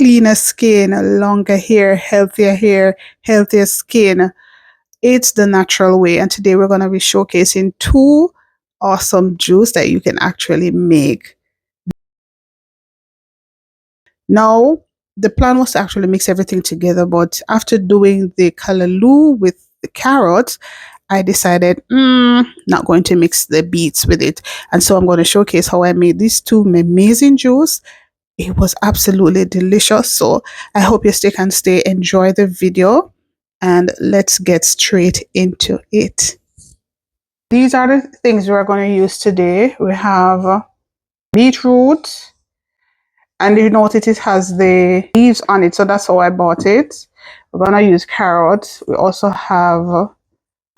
cleaner skin, longer hair, healthier skin. It's the natural way. And today we're going to be showcasing two awesome juice that you can actually make. Now, the plan was to actually mix everything together, but after doing the callaloo with the carrots, I decided, not going to mix the beets with it. And so I'm going to showcase how I made these two amazing juice. It was absolutely delicious. So I hope you stick and stay, enjoy the video, and let's get straight into it. These are the things we're going to use today. We have beetroot, and you notice it has the leaves on it, so that's how I bought it. We're going to use carrots. We also have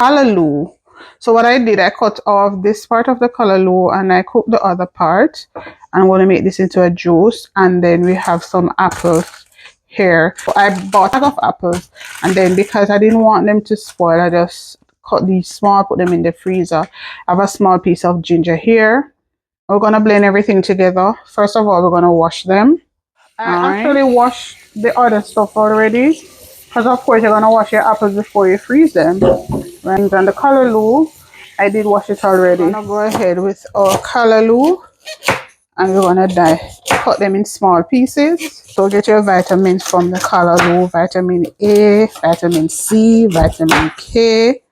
callaloo. So what I did, I cut off this part of the callaloo and I cooked the other part. I'm going to make this into a juice. And then we have some apples here. So I bought a bag of apples, and then because I didn't want them to spoil, I just cut these small, put them in the freezer. I have a small piece of ginger here. We're going to blend everything together. First of all, we're going to wash them. I actually washed the other stuff already, because of course you're going to wash your apples before you freeze them. And the callaloo, I did wash it already. I'm going to go ahead with our callaloo, and we're going to cut them in small pieces. So get your vitamins from the callaloo: vitamin A, vitamin C, vitamin K.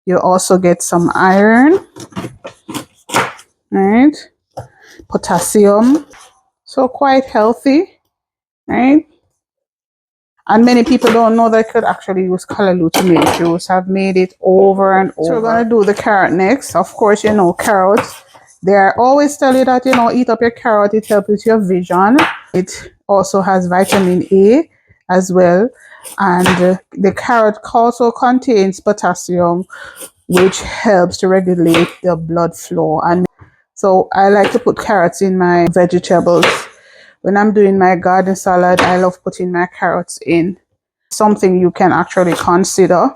You also get some iron, right? Potassium. So quite healthy, right? And many people don't know that you could actually use callaloo to make juice. I've made it over and over. So we're going to do the carrot next. Of course, you know, carrots. They always tell you that, you know, eat up your carrot. It helps with your vision. It also has vitamin A as well. And the carrot also contains potassium, which helps to regulate the blood flow. And so I like to put carrots in my vegetables. When I'm doing my garden salad, I love putting my carrots in. Something you can actually consider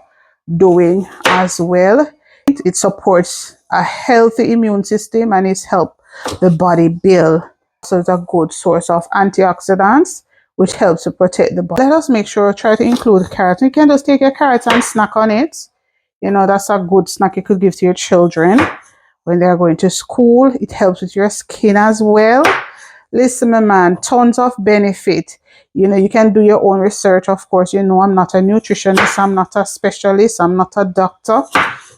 doing as well. It supports a healthy immune system, and it's helped the body build. So it's a good source of antioxidants, which helps to protect the body. Let us make sure, try to include carrots. You can just take your carrots and snack on it. You know, that's a good snack you could give to your children when they're going to school. It helps with your skin as well. Listen, my man, tons of benefit. You know, you can do your own research. Of course, you know, I'm not a nutritionist. I'm not a specialist. I'm not a doctor.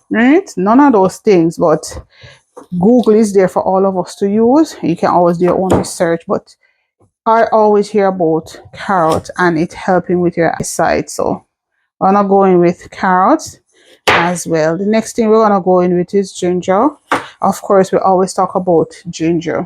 Right? None of those things. But Google is there for all of us to use. You can always do your own research. But I always hear about carrot and it helping with your eyesight. So I'm going to go in with carrots as well. The next thing we're going to go in with is ginger. Of course, we always talk about ginger.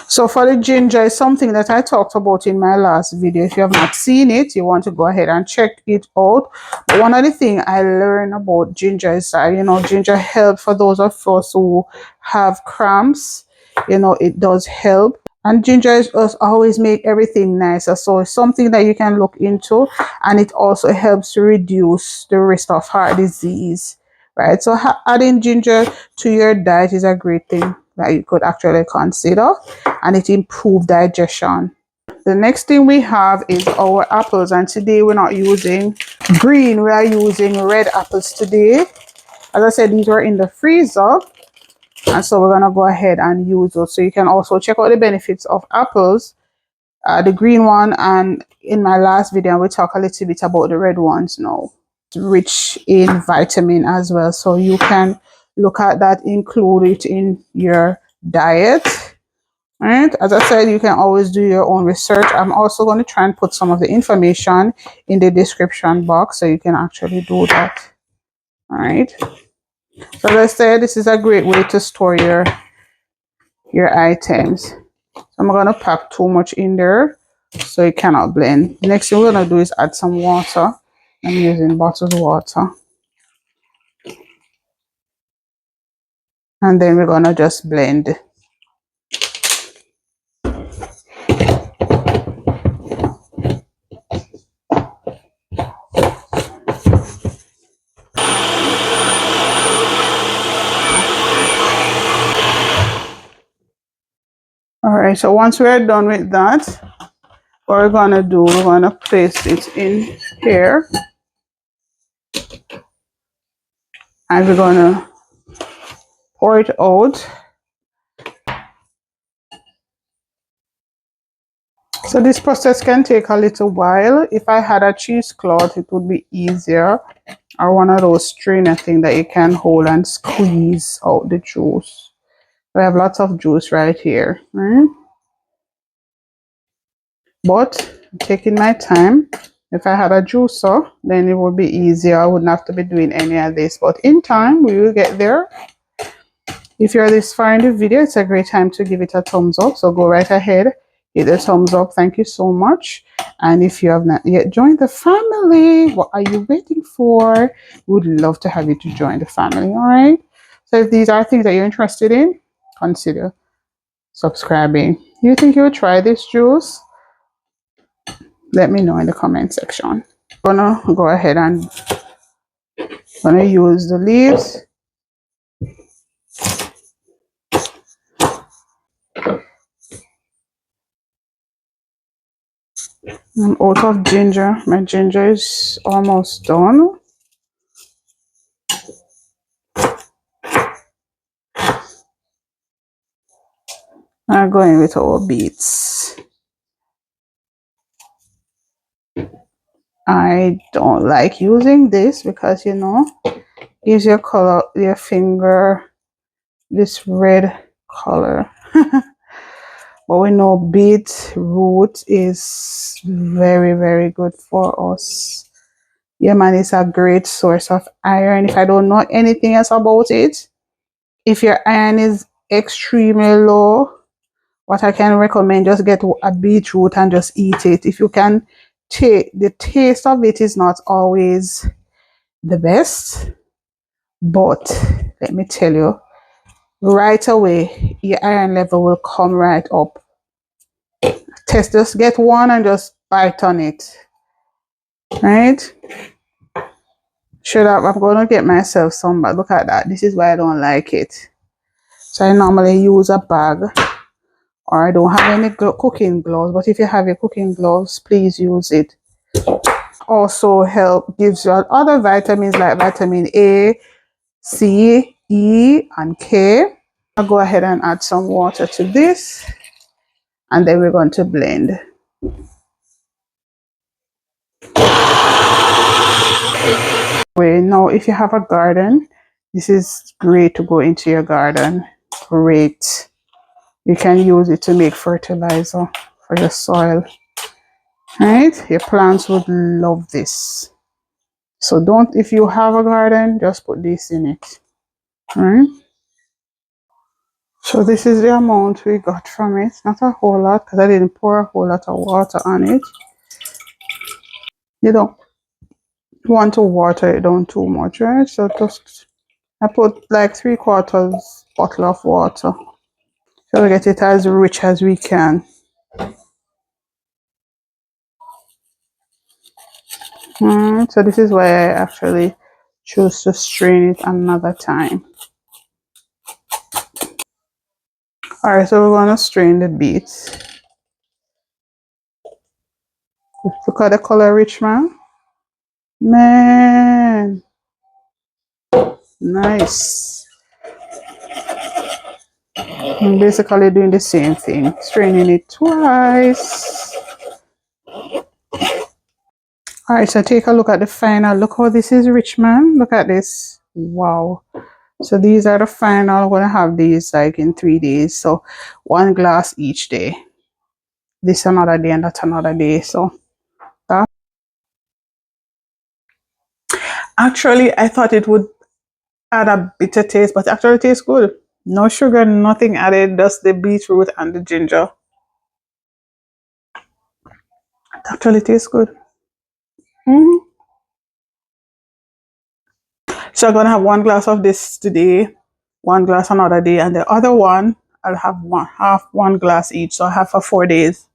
So for the ginger, is something that I talked about in my last video. If you have not seen it, you want to go ahead and check it out. But one of the things I learned about ginger is that, you know, ginger helps for those of us who have cramps. You know, it does help. And ginger is always make everything nicer. So it's something that you can look into. And it also helps to reduce the risk of heart disease. Right? So adding ginger to your diet is a great thing that you could actually consider, and it improves digestion. The next thing we have is our apples, and today we're not using green, we are using red apples today. As I said, these were in the freezer, and so we're gonna go ahead and use those. So you can also check out the benefits of apples, the green one, and in my last video we talk a little bit about the red ones now. It's rich in vitamin as well, so you can look at that, include it in your diet. Right? As I said, you can always do your own research. I'm also going to try and put some of the information in the description box so you can actually do that. All right. So as I said, this is a great way to store your items. So I'm going to pack too much in there so it cannot blend. The next thing we're going to do is add some water. I'm using bottled water. And then we're going to just blend. All right, so once we're done with that, What we're gonna do, we're gonna place it in here, and we're gonna pour it out. So this process can take a little while. If I had a cheesecloth, it would be easier, or one of those strainer thing that you can hold and squeeze out the juice. We have lots of juice right here, right? But I'm taking my time. If I had a juicer, then it would be easier. I wouldn't have to be doing any of this. But in time, we will get there. If you're this far in the video, it's a great time to give it a thumbs up. So go right ahead, hit the thumbs up. Thank you so much. And if you have not yet joined the family, what are you waiting for? We would love to have you to join the family, all right? So if these are things that you're interested in, consider subscribing. You think you would try this juice? Let me know in the comment section. I'm gonna go ahead and gonna use the leaves. I'm out of ginger. My ginger is almost done. I'm going with our beets. I don't like using this because, you know, gives your color, your finger this red color. But we know beetroot is very, very good for us. Yeah, man, it's a great source of iron. If I don't know anything else about it, if your iron is extremely low, what I can recommend, just get a beetroot and just eat it. If you can take the taste of it is not always the best, but let me tell you, right away your iron level will come right up. Just get one and just bite on it, right? Should have, I'm gonna get myself some, but look at that. This is why I don't like it. So I normally use a bag, or I don't have any cooking gloves, but if you have your cooking gloves, please use it. Also gives you other vitamins like vitamin A, C, E, and K. I'll go ahead and add some water to this, and then we're going to blend. Now, if you have a garden, this is great to go into your garden. Great. You can use it to make fertilizer for your soil. Right? Your plants would love this. So if you have a garden, just put this in it. Right? So this is the amount we got from it. Not a whole lot because I didn't pour a whole lot of water on it. You don't want to water it down too much, right? So just I put like 3/4 bottle of water. So we get it as rich as we can. So this is why I actually choose to strain it another time. Alright, so we're gonna strain the beets. Look at the color rich, man. Man, nice. I'm basically doing the same thing, straining it twice. Alright, so take a look at the final. Look how this is rich, man. Look at this. Wow. So these are the final. I'm gonna have these like in 3 days. So 1 glass each day. This another day and that another day. So that actually I thought it would add a bitter taste, but it actually tastes good. No sugar, nothing added, just the beetroot and the ginger. It actually tastes good. So I'm gonna have 1 glass of this today, 1 glass another day, and the other one I'll have half 1 glass each. So I have for 4 days.